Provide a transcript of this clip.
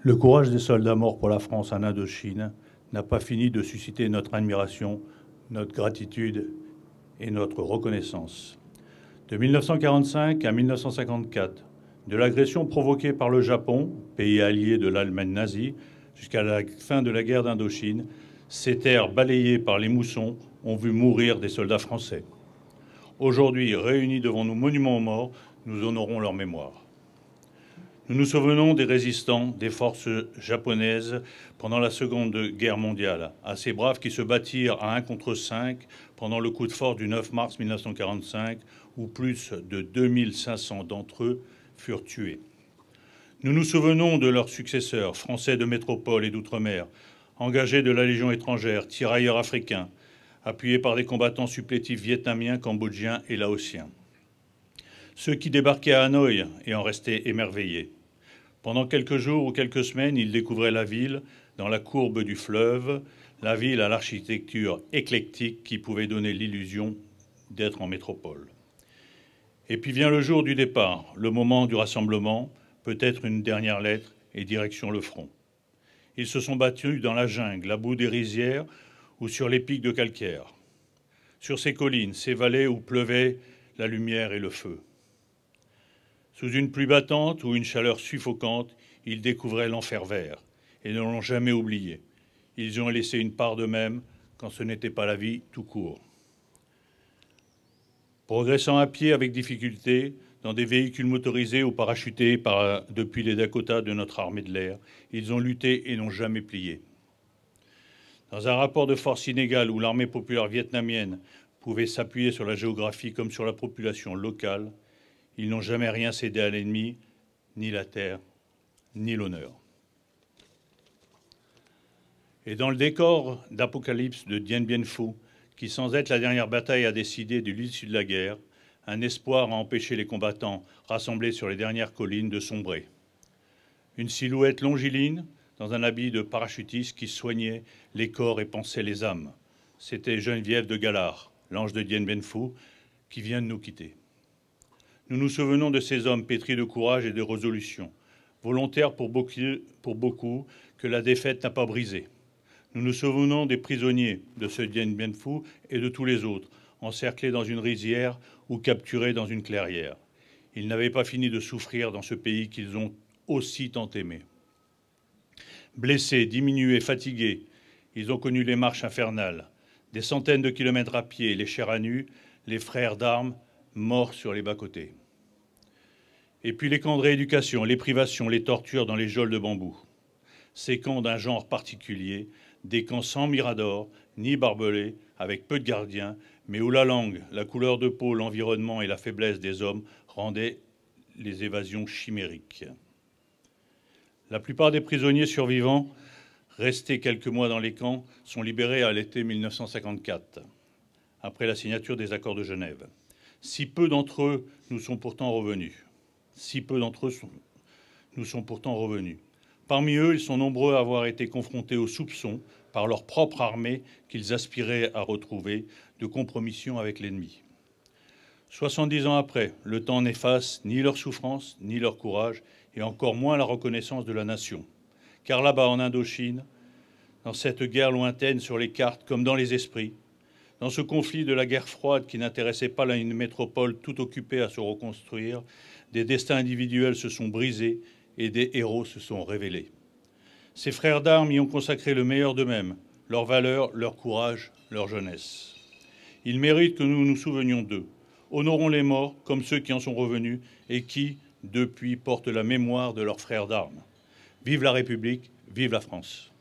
Le courage des soldats morts pour la France en Indochine n'a pas fini de susciter notre admiration, notre gratitude et notre reconnaissance. De 1945 à 1954, de l'agression provoquée par le Japon, pays allié de l'Allemagne nazie, jusqu'à la fin de la guerre d'Indochine, ces terres balayées par les moussons ont vu mourir des soldats français. Aujourd'hui, réunis devant nos monuments aux morts, nous honorons leur mémoire. Nous nous souvenons des résistants des forces japonaises pendant la Seconde Guerre mondiale, à ces braves qui se battirent à 1 contre 5 pendant le coup de force du 9 mars 1945, où plus de 2500 d'entre eux furent tués. Nous nous souvenons de leurs successeurs, français de métropole et d'outre-mer, engagés de la Légion étrangère, tirailleurs africains, appuyés par des combattants supplétifs vietnamiens, cambodgiens et laotiens. Ceux qui débarquaient à Hanoï et en restaient émerveillés. Pendant quelques jours ou quelques semaines, ils découvraient la ville dans la courbe du fleuve, la ville à l'architecture éclectique qui pouvait donner l'illusion d'être en métropole. Et puis vient le jour du départ, le moment du rassemblement, peut-être une dernière lettre et direction le front. Ils se sont battus dans la jungle, à bout des rizières ou sur les pics de calcaire, sur ces collines, ces vallées où pleuvaient la lumière et le feu. Sous une pluie battante ou une chaleur suffocante, ils découvraient l'enfer vert et ne l'ont jamais oublié. Ils y ont laissé une part d'eux-mêmes quand ce n'était pas la vie tout court. Progressant à pied avec difficulté, dans des véhicules motorisés ou parachutés depuis les Dakota de notre armée de l'air, ils ont lutté et n'ont jamais plié. Dans un rapport de force inégal où l'armée populaire vietnamienne pouvait s'appuyer sur la géographie comme sur la population locale, ils n'ont jamais rien cédé à l'ennemi, ni la terre, ni l'honneur. Et dans le décor d'Apocalypse de Dien Bien Phu, qui sans être la dernière bataille a décidé de l'issue de la guerre, un espoir a empêché les combattants rassemblés sur les dernières collines de sombrer. Une silhouette longiligne, dans un habit de parachutiste qui soignait les corps et pansait les âmes. C'était Geneviève de Galard, l'ange de Dien Bien Phu, qui vient de nous quitter. Nous nous souvenons de ces hommes pétris de courage et de résolution, volontaires pour beaucoup que la défaite n'a pas brisé. Nous nous souvenons des prisonniers de ce Dien Bien Phu et de tous les autres, encerclés dans une rizière ou capturés dans une clairière. Ils n'avaient pas fini de souffrir dans ce pays qu'ils ont aussi tant aimé. Blessés, diminués, fatigués, ils ont connu les marches infernales, des centaines de kilomètres à pied, les chairs à nu, les frères d'armes morts sur les bas-côtés. Et puis les camps de rééducation, les privations, les tortures dans les geôles de bambou. Ces camps d'un genre particulier, des camps sans mirador, ni barbelés, avec peu de gardiens, mais où la langue, la couleur de peau, l'environnement et la faiblesse des hommes rendaient les évasions chimériques. La plupart des prisonniers survivants, restés quelques mois dans les camps, sont libérés à l'été 1954, après la signature des accords de Genève. Si peu d'entre eux nous sont pourtant revenus. Parmi eux, ils sont nombreux à avoir été confrontés aux soupçons par leur propre armée qu'ils aspiraient à retrouver de compromission avec l'ennemi. 70 ans après, le temps n'efface ni leur souffrance, ni leur courage, et encore moins la reconnaissance de la nation. Car là-bas, en Indochine, dans cette guerre lointaine sur les cartes comme dans les esprits, dans ce conflit de la guerre froide qui n'intéressait pas une métropole tout occupée à se reconstruire, des destins individuels se sont brisés et des héros se sont révélés. Ces frères d'armes y ont consacré le meilleur d'eux-mêmes, leurs valeurs, leur courage, leur jeunesse. Ils méritent que nous nous souvenions d'eux. Honorons les morts comme ceux qui en sont revenus et qui, depuis, portent la mémoire de leurs frères d'armes. Vive la République, vive la France.